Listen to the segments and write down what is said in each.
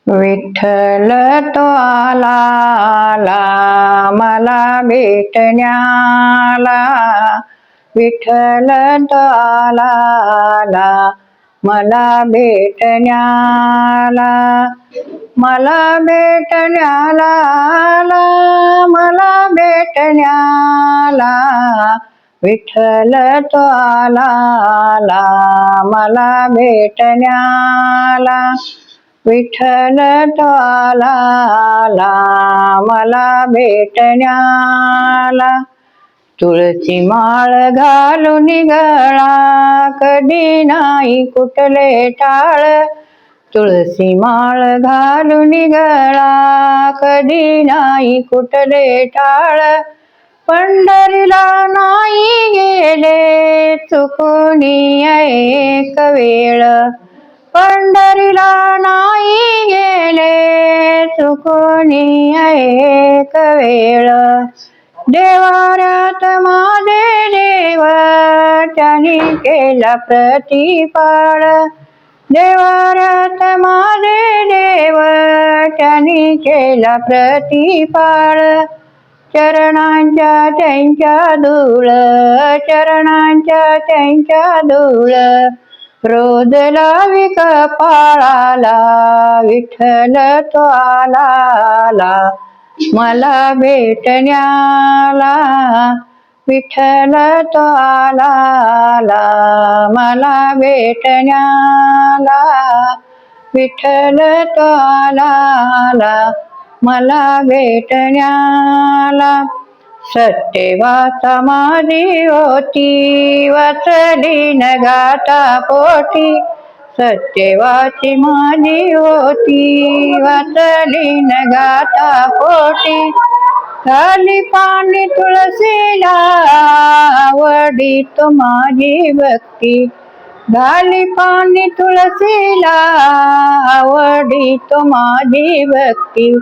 विठ्ठल तो आला आला मला भेटण्याला, विठ्ठल तो आला आला मला भेटण्याला, मला भेटण्याला आला, मला भेटण्याला, विठ्ठल तो आला आला मला भेटण्याला, विठ्ठल तो आला आला मला भेटण्याला. तुळशी माळ घालून गळा कधी नाही कुठले टाळ, तुळशी माळ घालून गळा कधी नाही कुठले टाळ, पंढरीला नाही गेले चुकून एक वेळ, पंढरीला नाही गेले चुकून एक वेळ, देवाऱ्यात माझे देव त्याने केला प्रतिपाळ, देवाऱ्यात माझे देव त्याने केला प्रतिपाळ, चरणांच्या त्यांच्या धूळ, चरणांच्या त्यांच्या धूळ, रोज लावी कपाळाला, विठ्ठल तो आला आला मला भेटण्याला, विठ्ठल तो आला आला मला भेटण्याला, विठ्ठल तो आला आला मला भेटण्याला. सत्यवाचा माझी होती वाचली न गाता पोटी, सत्यवाची माझी होती वाचली न गाता पोटी, खाली पाणी तुळशीला आवडी तो माझी भक्ती, घाली पाणी तुळशीला आवडी तो माझी भक्ती,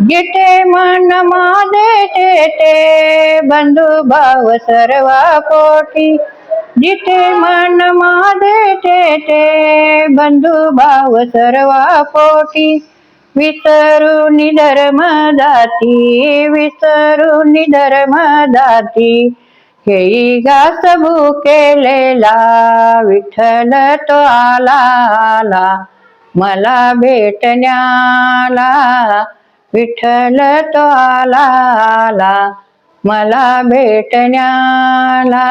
जिथे मन माझे तेथे बंधू भाव सर्वा पोटी, जिथे मन माझे तेथे बंधू भाव सर्वा पोटी, विसरून धर्म जाती, विसरून धर्म जाती, हेई घास भुकेलेला, विठ्ठल तो आला आला मला भेटण्याला, विठ्ठल तो आला आला मला भेटण्याला,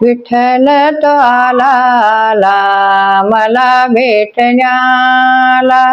विठ्ठल तो आला आला मला भेटण्याला.